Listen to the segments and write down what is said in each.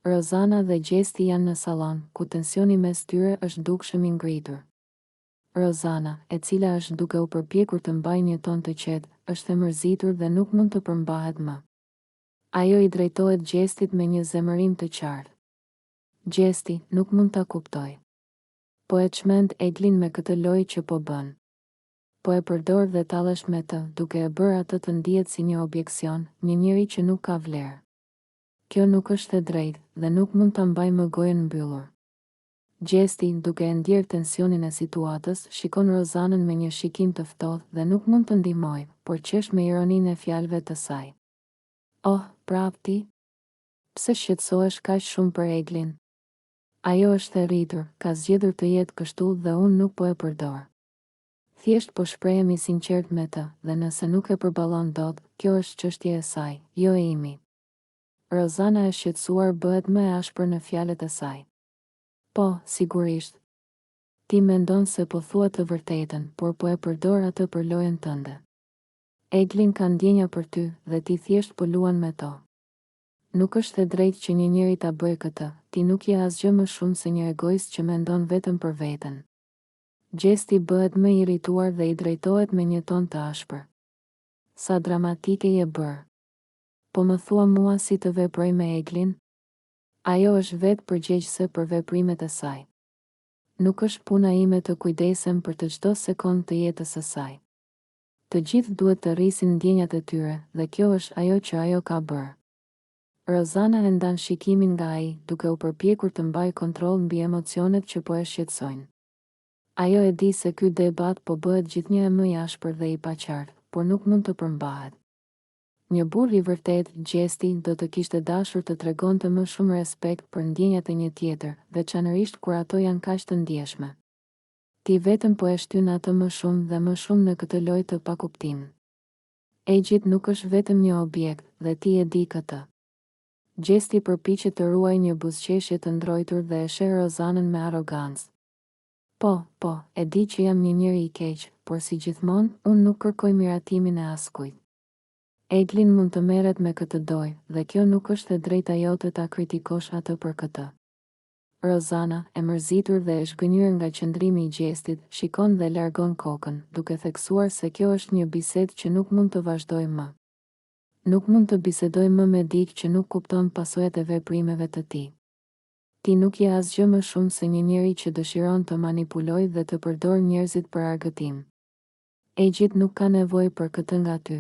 Rozana dhe Gjesti janë në salon, ku tensioni mes tyre është dukshëm i ngritur. Rozana, e cila është duke u përpjekur të mbajë një ton të qetë, është e mërzitur dhe nuk mund të përmbahet më. Ajo i drejtohet Gjestit me një zemërim të qartë. Gjesti nuk mund ta kuptoj. Po e çmend Eglin me këtë lojë që po bën. Po e përdor dhe tallesh me të, duke e bërë atë të ndihet si një objeksion, një njeri që nuk ka vlerë. Kjo nuk është e drejtë dhe nuk mund ta mbaj më gojën mbyllur. Gjesti, duke e ndjerë tensionin e situatës, shikon Rozanën me një shikim të ftohtë dhe nuk mund të ndihmojë, por qesh me ironinë e fjalëve të saj. Oh, prap ti? Pse shqetësohesh kaq shumë për Eglin? Ajo është e rritur, ka zgjedhur të jetë kështu dhe unë nuk po e përdor. Thjesht po shprehemi sinqert me të, dhe nëse nuk e përballon dot, kjo është çështje e saj, jo e imi. Rozana e shqetësuar bëhet më e ashpër në fjalët e saj. Po, sigurisht. Ti mendon se po thua të vërtetën, por po e përdor atë për lojën tënde. Eglin ka ndjenja për ty dhe ti thjesht po luan me to. Nuk është e drejtë që një njeri ta bëjë këtë, ti nuk je asgjë më shumë se një egoist që mendon vetëm për veten. Gjesti bëhet më i irrituar dhe i drejtohet me një ton të ashpër. Sa dramatike je bërë. Po më thua mua si të veproj me Eglin? Ajo është vetë përgjegjëse për veprimet e saj. Nuk është puna ime të kujdesem për të çdo sekond të jetës së saj. Të gjithë duhet të rrisin ndjenjat e tyre dhe kjo është ajo që ajo ka bërë. Rozana e ndan shikimin nga ai, duke u përpjekur të mbajë kontroll mbi emocionet që po e shqetësojnë. Ajo e di se ky debat po bëhet gjithnjë më i ashpër dhe i paqartë, por nuk mund të përmbahet. Një burr i vërtet, Gjesti, do të kishte dashur të tregonte më shumë respekt për ndjenjat e një tjetër, veçanërisht kur ato janë kaq të ndjeshme. Ti vetëm po e shtyn atë më shumë dhe më shumë në këtë lojë të pakuptim. Egjit nuk është vetëm një objekt dhe ti e di këtë. Gjesti përpiqet të ruajë një buzëqeshje të ndrojtur dhe e sheh Rozanën me arrogancë. Po, e di që jam një njeri i keq, por si gjithmonë, unë nuk kërkoj miratimin e askujt. Eglin mund të merret me këtë dojë, dhe kjo nuk është e drejta jote ta kritikosh atë për këtë. Rozana, e mërzitur dhe e zhgënjur nga qëndrimi i Gjestit, shikon dhe largon kokën, duke theksuar se kjo është një bisedë që nuk mund të vazhdojë më. Nuk mund të bisedoj më me dikë që nuk kupton pasojat e veprimeve të tij. Ti nuk je asgjë më shumë se një njeri që dëshiron të manipulojë dhe të përdor njerëzit për argëtim. Egjit nuk ka nevojë për këtë nga ty.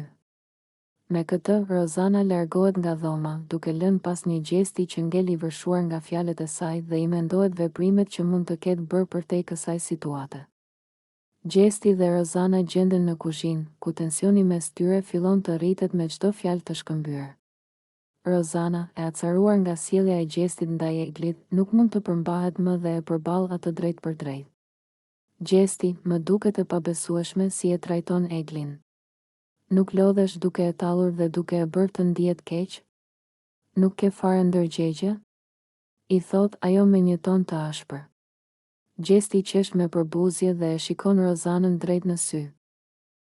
Me këtë, Rozana largohet nga dhoma, duke lënë pas një Gjesti që ngel i vërshuar nga fjalët e saj dhe i mendohet veprimet që mund të ketë bërë përtej kësaj situate. Gjesti dhe Rozana gjenden në kuzhinë, ku tensioni mes tyre fillon të rritet me çdo fjalë të shkëmbyer. Rozana, e acaruar nga sjellja e Gjestit ndaj Eglit, nuk mund të përmbahet më dhe e përball atë drejt për drejt. Gjesti, më duket e pabesueshme si e trajton Eglin. Nuk lodhesh duke e tallur dhe duke e bërë të ndihet keq? Nuk ke fare ndërgjegje? I thot ajo me një ton të ashpër. Gjesti qesh me përbuzje dhe e shikon Rozanën drejt në sy.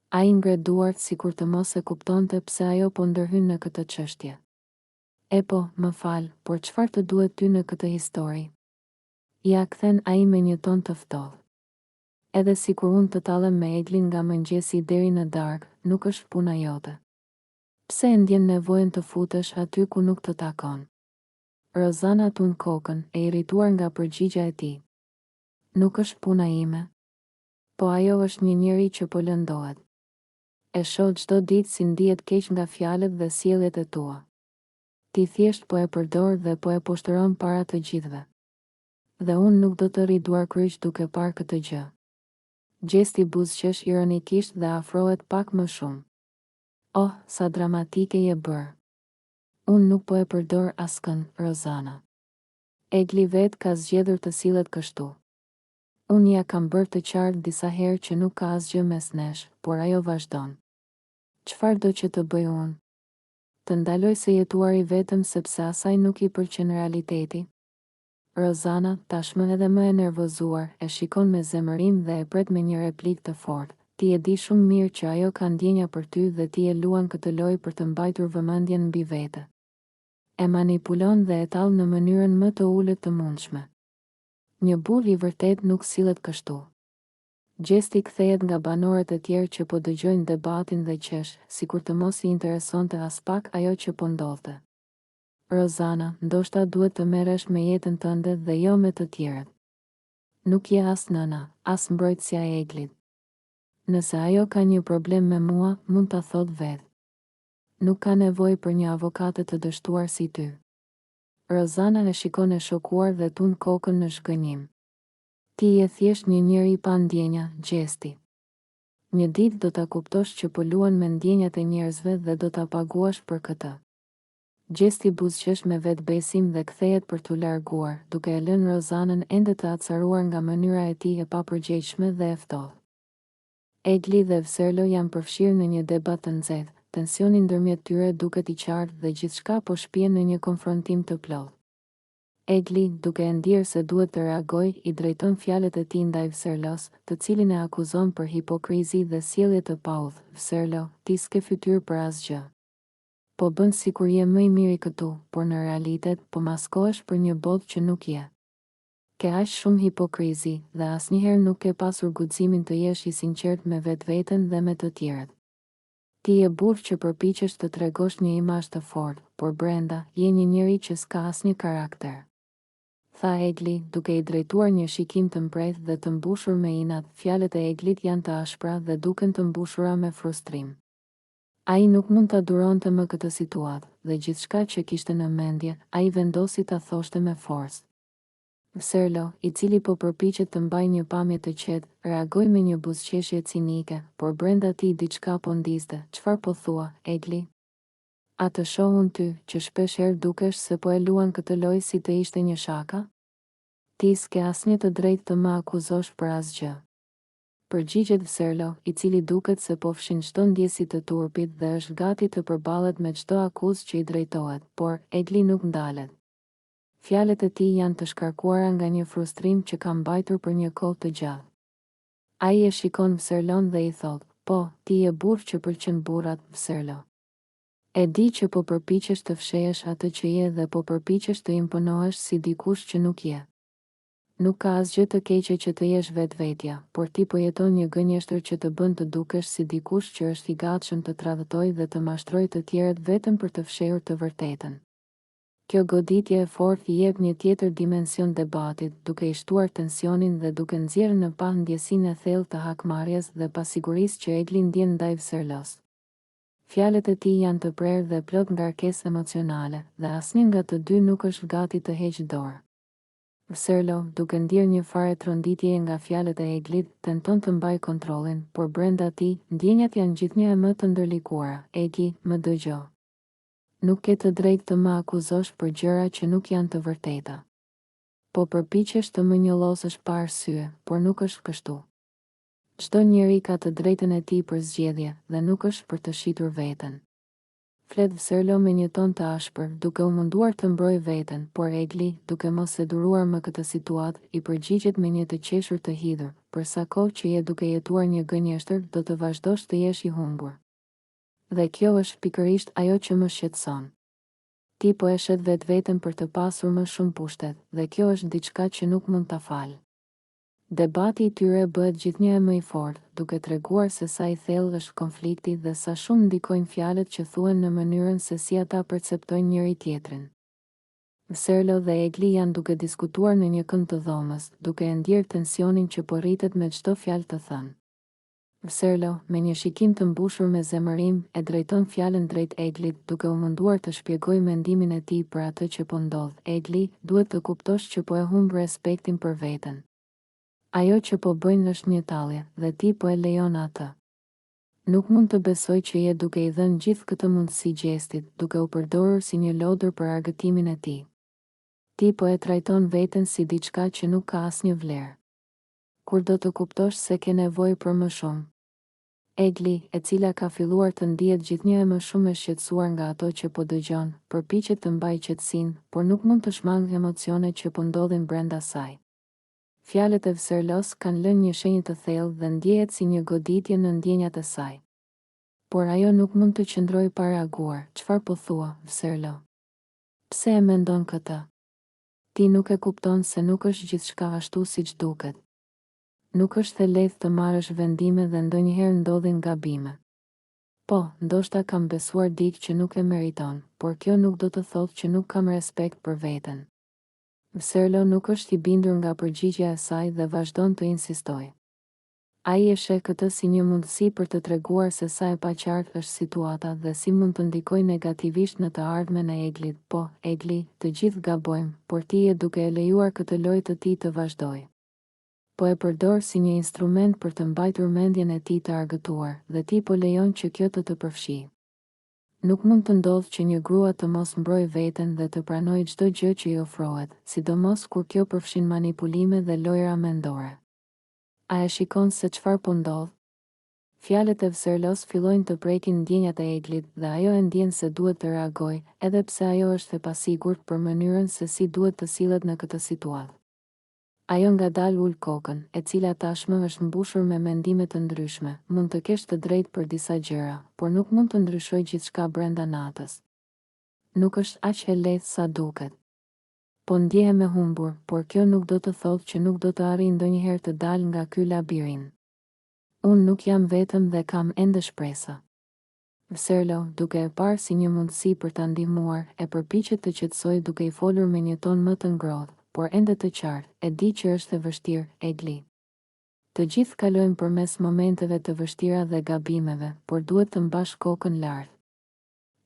Ai ngre duart sikur të mos e kuptonte pse ajo po ndërhyn në këtë çështje. E po, më fal, por çfarë të duhet ty në këtë histori? Ja kthen ai me një ton të ftohtë. Edhe sikur unë të tallem me Eglin nga mëngjesi deri në darkë, nuk është puna jote. Pse e ndjen nevojën të futesh aty ku nuk të takon? Rozana tund kokën, e irrituar nga përgjigjja e tij. Nuk është puna ime. Po ajo është një njeri që po lëndohet. E shoh çdo ditë si ndihet keq nga fjalët dhe sjelljet e tua. Ti thjesht po e përdor dhe po e poshtëron para të gjithëve. Dhe unë nuk do të rri duar kryq duke parë këtë gjë. Gjesti buzëqesh ironikisht dhe afrohet pak më shumë. Oh, sa dramatike je bërë. Unë nuk po e përdor askën, Rozana. Egli vet ka zgjedhur të sillet kështu. Unë ja kam bërë të qartë disa herë që nuk ka asgjë mes nesh, por ajo vazhdon. Çfarë do që të bëj unë? Të ndaloj së jetuari vetëm sepse asaj nuk i pëlqen realiteti? Rozana, tashmë edhe më e nervozuar, e shikon me zemërim dhe e pret me një replikë të fortë. Ti e di shumë mirë që ajo ka ndjenja për ty dhe ti e luan këtë lojë për të mbajtur vëmendjen mbi vete. e manipulon dhe e tall në mënyrën më të ulët të mundshme. Një burr i vërtet nuk sillet kështu. Gjesti kthehet nga banorët e tjerë që po dëgjojnë debatin dhe qesh, sikur të mos i interesonte as pak ajo që po ndodhte. Rozana, ndoshta duhet të merresh me jetën tënde dhe jo me të tjerët. Nuk je as nëna, as mbrojtësja e Eglit. Nëse ajo ka një problem me mua, mund ta thot vetë. Nuk ka nevojë për një avokate të dështuar si ty. Rozana e shikon e shokuar dhe tund kokën në shgënjim. Ti je thjesht një njeri pa ndjenja, Gjesti. Një ditë do ta kuptosh që po luan me ndjenjat e njerëzve dhe do ta paguash për këtë. Gjesti buzëqesh me vetbesim dhe kthehet për t'u larguar, duke e lënë Rozanën ende të acaruar nga mënyra e tij e papërgjegjshme dhe e ftohtë. Egli dhe Vserlo janë përfshirë në një debat të nxehtë, tensioni ndërmjet tyre duket i qartë dhe gjithçka po shpihen në një konfrontim të plotë. Egli, duke e ndjerë se duhet të reagojë, i drejton fjalët e tij ndaj Vserlos, të cilin e akuzon për hipokrizi dhe sjellje të paudhë. Vserlo, ti s'ke fytyrë për asgjë. Po bën sikur je më i miri këtu, por në realitet po maskohesh për një botë që nuk je. Ke aq shumë hipokrizi dhe asnjëherë nuk ke pasur guximin të jesh i sinqert me vetveten dhe me të tjerët. Ti je burr që përpiqesh të tregosh një imazh të fortë, por brenda je një njeri që s'ka asnjë karakter. Tha Egli, duke i drejtuar një shikim të mprejtë dhe të mbushur me inat. Fjalët e Eglit janë të ashpra dhe duken të mbushura me frustrim. Ai nuk mund ta duronte më këtë situatë, dhe gjithçka që kishte në mendje, ai vendosi ta thoshte me forcë. Vserlo, i cili po përpiqet të mbajë një pamje të qetë, reagoi me një buzëqeshje cinike, por brenda tij diçka po ndizte. Çfarë po thua, Egli? A të shohun ty, që shpesh herë dukesh se po e luan këtë lojë si të ishte një shaka? Ti s'ke asnjë të drejtë të më akuzosh për asgjë. Përgjigjet Vserlo, i cili duket se po fshin çdo ndjesi të turpit dhe është gati të përballet me çdo akuzë që i drejtohet, por Egli nuk ndalet. Fjalët e tij janë të shkarkuara nga një frustrim që ka mbajtur për një kohë të gjatë. Ai e shikon Vserlon dhe i thot, po, ti je burr që pëlqen burrat, Vserlo. E di që po përpiqesh të fshehesh atë që je dhe po përpiqesh të imponohesh si dikush që nuk je. Nuk ka asgjë të keqe që të jesh vetvetja, por ti po jeton një gënjeshtër që të bën të dukesh si dikush që është i gatshëm të tradhtojë dhe të mashtrojë të tjerët vetëm për të fshehur të vërtetën. Kjo goditje e fortë i jep një tjetër dimension debatit, duke i shtuar tensionin dhe duke nxjerrë në pa ndjesinë e thellë të hakmarrjes dhe pasigurisë që Egli ndjen ndaj Vserlos. Fjalët e tij janë të prerë dhe plot ngarkesë emocionale, dhe asnjë nga të dy nuk është gati të heqë dorë. Vserlo, duke ndjerë një fare tronditje nga fjalët e Eglit, tenton të mbajë kontrollin, por brenda tij, ndjenjat janë gjithnjë më të ndërlikuara. Egli, më dëgjo. Nuk ke të drejtë të më akuzosh për gjëra që nuk janë të vërteta. Po përpiqesh të më njollosësh pa arsye, por nuk është kështu. Çdo njeri ka të drejtën e tij për zgjedhje dhe nuk është për të shitur veten. Flet Vserlo me një ton të ashpër, duke u munduar të mbrojë veten, por Egli, duke mos e duruar më këtë situatë, i përgjigjet me një të qeshur të hidhur, për sa kohë që je duke jetuar një gënjeshtër, do të vazhdosh të jesh i humbur. Dhe kjo është pikërisht ajo që më shqetëson. Ti po e shet vetveten për të pasur më shumë pushtet, dhe kjo është diçka që nuk mund ta fal. Debati i tyre bëhet gjithnjë më i fortë, duke treguar se sa i thellë është konflikti dhe sa shumë ndikojnë fjalët që thuhen në mënyrën se si ata perceptojnë njëri tjetrin. Vserlo dhe Egli janë duke diskutuar në një kënd të dhomës, duke e ndjerë tensionin që po rritet me çdo fjalë të thënë. Vserlo, me një shikim të mbushur me zemërim, e drejton fjalën drejt Eglit, duke u munduar të shpjegojë mendimin e tij për atë që po ndodh. Egli, duhet të kuptosh që po e humb respektin për veten. Ajo që po bëjnë është një tallje, dhe ti po e lejon atë. Nuk mund të besoj që je duke i dhënë gjithë këtë mundësi Gjestit, duke u përdorur si një lodër për argëtimin e tij. Ti po e trajton veten si diçka që nuk ka asnjë vlerë. Kur do të kuptosh se ke nevojë për më shumë? Egli, e cila ka filluar të ndihet gjithnjë më shumë e shqetësuar nga ato që po dëgjon, përpiqet të mbajë qetësinë, por nuk mund të shmangë emocionet që po ndodhin brenda saj. Fjalët e Vserlos kanë lënë një shenjë të thellë dhe ndjehet si një goditje në ndjenjat e saj. Por ajo nuk mund të qëndrojë pa reaguar. Çfarë po thua, Vserlo? Pse e mendon këtë? Ti nuk e kupton se nuk është gjithçka ashtu siç duket. Nuk është e lehtë të marrësh vendime dhe ndonjëherë ndodhin gabime. Po, ndoshta kam besuar dikë që nuk e meriton, por kjo nuk do të thotë që nuk kam respekt për veten. Vserlo nuk është i bindur nga përgjigjja e saj dhe vazhdon të insistojë. Ai e sheh këtë si një mundësi për të treguar se sa e paqartë është situata dhe si mund të ndikojë negativisht në të ardhmen e Eglit. Po, Egli, të gjithë gabojmë, por ti je duke e lejuar këtë lojë të tij të vazhdojë. Po e përdor si një instrument për të mbajtur mendjen e tij të argëtuar, dhe ti po lejon që kjo të përfshijë. Nuk mund të ndodhë që një grua të mos mbrojë veten dhe të pranojë çdo gjë që i ofrohet, sidomos kur kjo përfshin manipulime dhe lojra mendore. A e shikon se çfarë po ndodh? Fjalët e Vserlos fillojnë të prekin ndjenjat e Eglit dhe ajo e ndjen se duhet të reagojë, edhe pse ajo është e pasigurt për mënyrën se si duhet të sillet në këtë situatë. Ajo ngadalë ul kokën, e cila tashmë është mbushur me mendime të ndryshme. Mund të kesh të drejtë për disa gjëra, por nuk mund të ndryshoj gjithçka brenda natës. Nuk është aq e lehtë sa duket. Po ndjehem e humbur, por kjo nuk do të thotë që nuk do të arrijë ndonjëherë të dal nga ky labirint. Unë nuk jam vetëm dhe kam ende shpresa. Vserlo, duke e parë si një mundësi për ta ndihmuar, e përpiqet të qetësojë duke i folur me një ton më të ngrohtë, por ende të qartë. E di që është e vështirë, Egli. Të gjithë kalojmë përmes momenteve të vështira dhe gabimeve, por duhet të mbash kokën lart.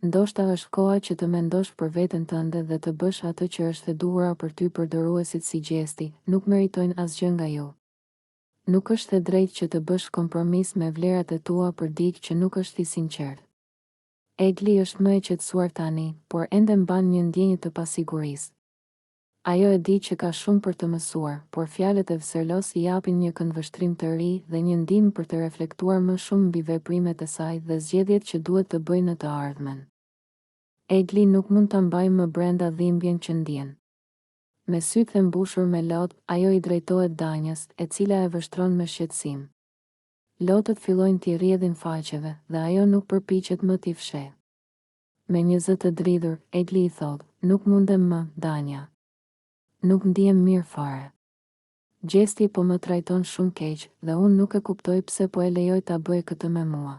Ndoshta është koha që të mendosh për veten tënde dhe të bësh atë që është e duhura për ty. Përdoruesit si gjesti nuk meritojnë asgjë nga ju. Nuk është e drejtë që të bësh kompromis me vlerat e tua për dikë që nuk është i sinqert. Egli është më e qetësuar tani, por ende mban një ndjenjë të pasigurisë. Ajo e di që ka shumë për të mësuar, por fjalët e Vserlos i japin një këndvështrim të ri dhe një ndihmë për të reflektuar më shumë mbi veprimet e saj dhe zgjedhjet që duhet të bëjë në të ardhmen. Egli nuk mund ta mbajë më brenda dhimbjen që ndjen. Me sytë e mbushur me lot, ajo i drejtohet Danjës, e cila e vështron me shqetësim. Lotët fillojnë t'i rrjedhin faqeve dhe ajo nuk përpiqet më t'i fshehë. Me një zë të dridhur, Egli i thotë: "Nuk mundem më, Danja. Nuk ndihem mirë fare. Gjesti po më trajton shumë keq dhe unë nuk e kuptoj pse po e lejoj ta bëj këtë me mua."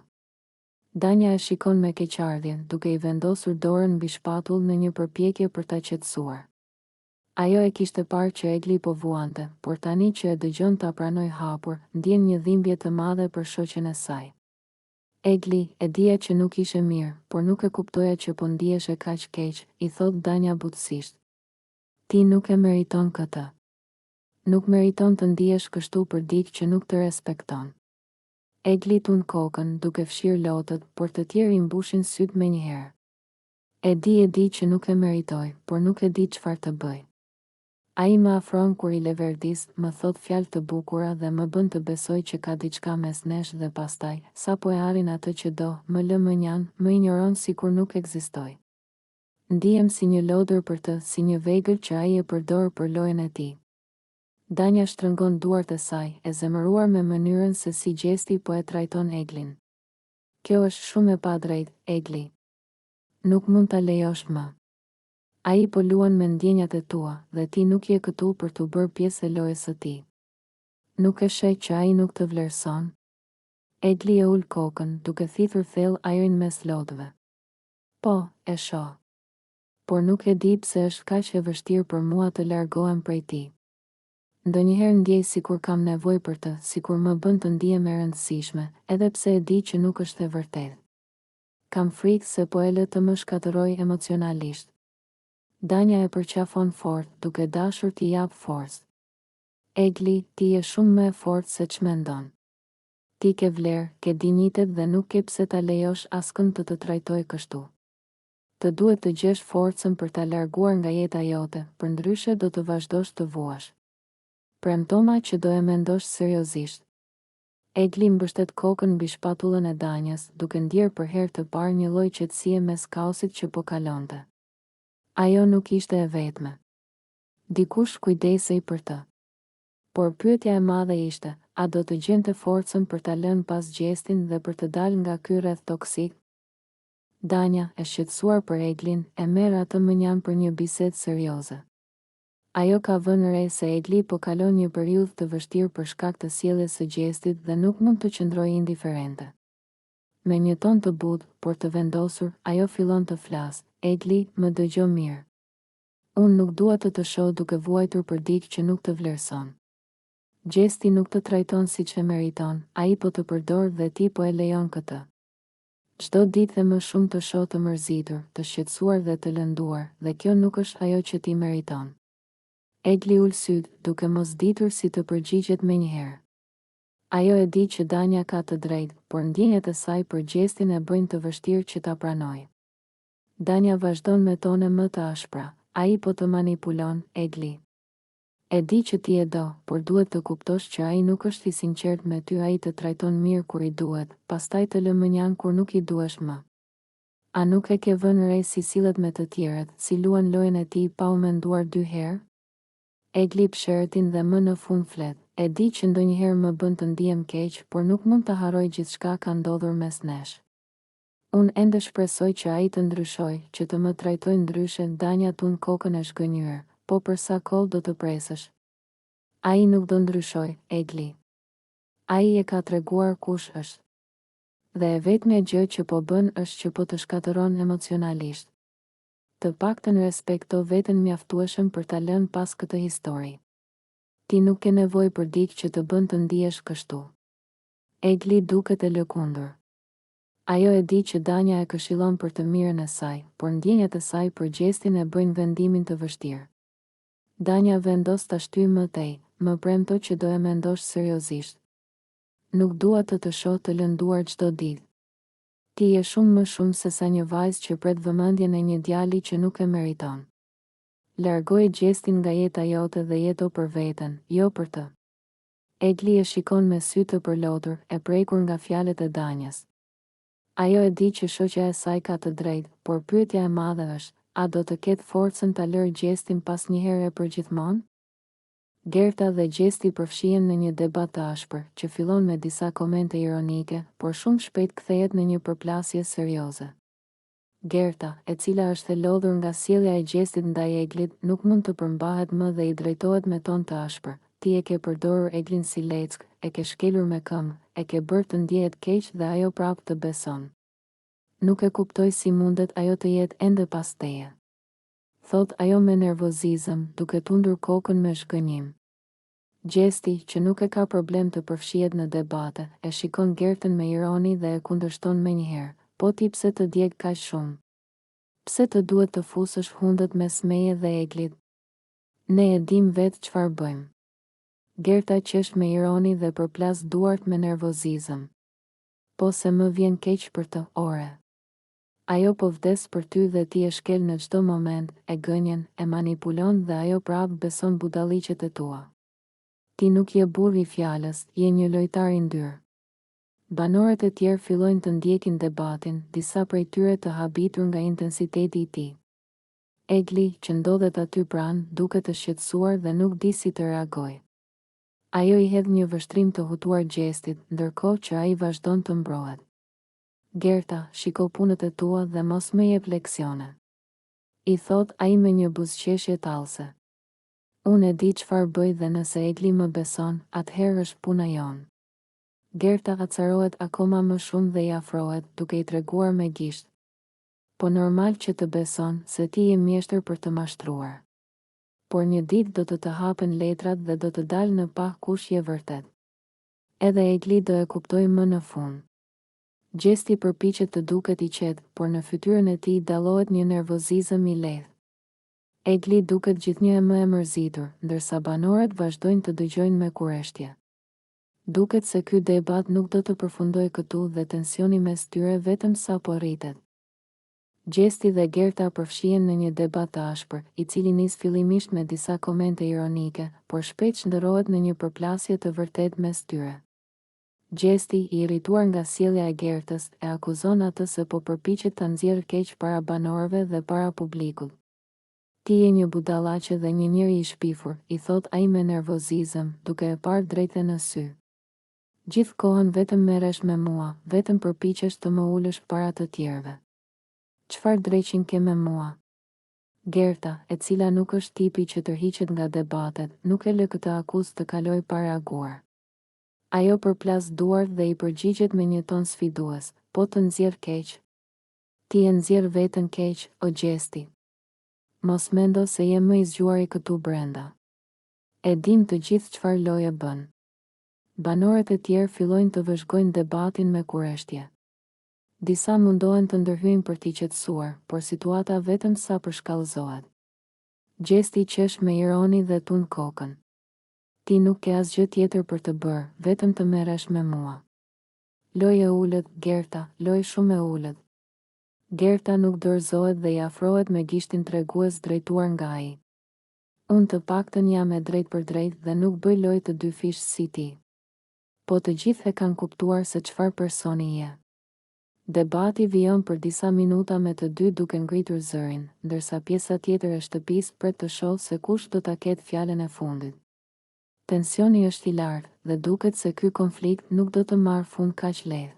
Danja e shikon me keqardhje, duke i vendosur dorën mbi shpatull në një përpjekje për ta qetësuar. Ajo e kishte parë që Egli po vuante, por tani që e dëgjon ta pranoj hapur, ndjen një dhimbje të madhe për shoqen e saj. Egli, e dija që nuk ishe mirë, por nuk e kuptoja që po ndiheshe kaq keq, i thot Danja butësisht. Ti nuk e meriton këtë. Nuk meriton të ndihesh kështu për dikë që nuk të respekton. Egli tund kokën, duke fshirë lotët, por të tjerë i mbushin sytë me njëherë. E di që nuk e meritoj, por nuk e di çfarë të bëj. Ai më afron kur i leverdis, më thot fjalë të bukura dhe më bën të besoj që ka diçka mes nesh dhe pastaj, sa po e arrin atë që do, më lë më njan, më injoron sikur nuk ekzistoj. Ndihem si një lodër për të, si një vegël që ai e përdor për lojën e tij. Danja shtrëngon duart e saj, e zemëruar me mënyrën se si gjesti po e trajton Eglin. Kjo është shumë e padrejtë, Egli. Nuk mund ta lejosh më. Ai po luan me ndjenjat e tua dhe ti nuk je këtu për të bërë pjesë e lojës së tij. Nuk e sheh që ai nuk të vlerëson? Egli e ul kokën, duke thithur thellë ajrin mes lodëve. Po, e shoh. Por nuk e di pse është kaq e vështirë për mua të largohem prej tij. Ndonjëherë ndjej sikur kam nevojë për të, sikur më bën të ndihem e rëndësishme, edhe pse e di që nuk është e vërtetë. Kam frikë se po e lë të më shkatërroj emocionalisht. Danja e përqafon fort, duke dashur t'i jap forcë. Egli, ti je shumë më e fortë se ç'mendon. Ti ke vlerë, ke dinjitet dhe nuk ke pse ta lejosh askënd të trajtojë kështu. Të duhet të gjesh forcën për ta larguar nga jeta jote, përndryshe do të vazhdosh të vuash. Premtoma që do e mendosh seriozisht. Egli mbështet kokën mbi shpatullën e Danjës, duke ndjerë për herë të parë një lloj qetësie mes kaosit që po kalonte. Ajo nuk ishte e vetme. Dikush kujdesej për të. Por pyetja e madhe ishte, a do të gjente forcën për ta lënë pas gjestin dhe për të dalë nga ky rreth toksik? Danja, e shqetësuar për Eglin, e merr atë mënjan për një bisedë serioze. Ajo ka vënë re se Egli po kalon një periudhë të vështirë për shkak të sjelljes së Gjestit dhe nuk mund të qëndrojë indiferente. Me një ton të butë, por të vendosur, ajo fillon të flasë. Egli, më dëgjo mirë. Unë nuk dua të shoh duke vuajtur për diçka që nuk të vlerëson. Gjesti nuk të trajton siç e meriton, ai po të përdor dhe ti po e lejon këtë. Çdo ditë dhe më shumë të shoh të mërzitur, të shqetësuar dhe të lënduar, dhe kjo nuk është ajo që ti meriton. Egli ul syt, duke mos ditur si të përgjigjet menjëherë. Ajo e di që Danja ka të drejtë, por ndjenjat e saj për Gjestin e bëjnë të vështirë që ta pranojë. Danja vazhdon me tone më të ashpra. Ai po të manipulon, Egli. E di që ti e do, por duhet të kuptosh që ai nuk është i sinqert me ty, ai të trajton mirë kur i duhet, pastaj të lë mënjan kur nuk i duhesh më. A nuk e ke vënë re si sillet me të tjerët, si luan lojën e tij pa u menduar 2 herë? Egli pshertin dhe më në fund flet. E di që ndonjëherë më bën të ndihem keq, por nuk mund të harroj gjithçka ka ndodhur mes nesh. Unë ende shpresoj që ai të ndryshoj, që të më trajtoj ndryshe. Danja tund kokën e shgënjur. Po për sa kohë do të presësh? Ai nuk do ndryshoj, Egli. Ai e ka treguar kush është. Dhe e vetmja gjë që po bën është që po të shkatëron emocionalisht. Të paktën respekto veten mjaftueshëm për ta lënë pas këtë histori. Ti nuk ke nevojë për diçka që të bën të ndihesh kështu. Egli duket e lëkundur. Ajo e di që Danja e këshillon për të mirën e saj, por ndjenjat e saj për Gjestin e bëjnë vendimin të vështirë. Danja vendos ta shtyjë më tej, më premto që do e mendosh seriozisht. Nuk dua të shoh të lënduar çdo ditë. Ti je shumë më shumë se sa një vajzë që pret vëmendjen e një djali që nuk e meriton. Largoje Gjestin nga jeta jote dhe jeto për veten, jo për të. Egli e shikon me sy të përlotur, e prekur nga fjalët e Danjës. Ajo e di që shoqja e saj ka të drejtë, por pyetja e madhe është, a do të ketë forcën ta lërë Gjestin pas një herë për gjithmonë? Gerta dhe Gjesti përfshihen në një debat të ashpër, që fillon me disa komente ironike, por shumë shpejt kthehet në një përplasje serioze. Gerta, e cila është e lodhur nga sjellja e Gjestit ndaj Eglit, nuk mund të përmbahet më dhe i drejtohet me ton të ashpër. Ti e ke përdorur Eglin si leck, e ke shkelur me këmbë, e ke bërë të ndihet keq dhe ajo prapë të beson. Nuk e kuptoj si mundet ajo të jetë ende pas teje. Thot ajo me nervozizëm, duke tundur kokën me shgënjim. Gjesti, që nuk e ka problem të përfshihet në debate, e shikon Gertën me ironi dhe e kundërshton menjëherë. Po ti pse të djeg kaq shumë? Pse të duhet të fusësh hundët mes meje dhe Eglit? Ne e dim vetë çfarë bëjmë. Gerta qesh me ironi dhe përplas duart me nervozizëm. Po se më vjen keq për të, ore. Ajo po vdes për ty dhe ti e shkel në çdo moment, e gënjen, e manipulon dhe ajo prapë beson budalliqet e tua. Ti nuk je burr i fjalës, je një lojtar i ndyrë. Banorët e tjerë fillojnë të ndjekin debatin, disa prej tyre të habitur nga intensiteti i tij. Egli, që ndodhet aty pranë, duket të shqetësuar dhe nuk di si të reagojë. Ajo i hedh një vështrim të hutuar Gjestit, ndërkohë që ai vazhdon të mbrohet. Gerta, shiko punët e tua dhe mos më jep leksione. I thot ai me një buzëqeshje tallëse. Unë e di çfarë bëj dhe nëse Egli më beson, atëherë është puna jonë. Gerta acarohet akoma më shumë dhe i afrohet, duke i treguar me gisht. Po normal që të beson, se ti je mjeshtër për të mashtruar. Por një ditë do të hapen letrat dhe do të dalë në pa kush je vërtet. Edhe Egli do e kuptoj më në fund. Gjesti përpiqet të duket i qetë, por në fytyrën e tij dallohet një nervozizëm i lehtë. Egli duket gjithnjë më e mërzitur, ndërsa banorët vazhdojnë të dëgjojnë me kurreshtje. Duket se ky debat nuk do të përfundojë këtu dhe tensioni mes tyre vetëm sapo rritet. Gjesti dhe Gerta përfshihen në një debat të ashpër, i cili nis fillimisht me disa komente ironike, por shpejt shndërrohet në një përplasje të vërtet mes tyre. Gjesti, i irrituar nga sjellja e Gertës, e akuzon atë se po përpiqet ta nxjerrë keq para banorëve dhe para publikut. Ti je një budallaqe dhe një njeri i shpifur, i thot ai me nervozizëm, duke e parë drejtë në sy. Gjithë kohën vetëm merresh me mua, vetëm përpiqesh të më ulësh para të tjerëve. Çfarë dreqin ke me mua? Gerta, e cila nuk është tipi që tërhiqet nga debatet, nuk e lë këtë akuzë të kaloj pa reaguar. Ajo përplas duart dhe i përgjigjet me një ton sfidues, po të nxjerr keq. Ti e nxjerr veten keq, o Gjesti. Mos mendo se je më i zgjuari këtu brenda. E dim të gjithë çfarë loje bën. Banorët e tjerë fillojnë të vëzhgojnë debatin me kureshtje. Disa mundohen të ndërhyjnë për t'i qetësuar, por situata vetëm sa përshkallëzohet. Gjesti qesh me ironi dhe tund kokën. Ti nuk ke asgjë tjetër për të bërë, vetëm të merresh me mua. Loj e ulët, Gerta, loj shumë e ulët. Gerta nuk dorëzohet dhe i afrohet me gishtin tregues drejtuar nga ai. Unë të paktën jam e drejt për drejt dhe nuk bëj loj të dy fish si ti. Po të gjithë e kanë kuptuar se çfarë personi je. Debati vijon për disa minuta me të dy duke ngritur zërin, ndërsa pjesa tjetër e shtëpisë pret të shohë se kush do ta ketë fjalën e fundit. Tensioni është i lartë dhe duket se ky konflikt nuk do të marrë fund kaq lehtë.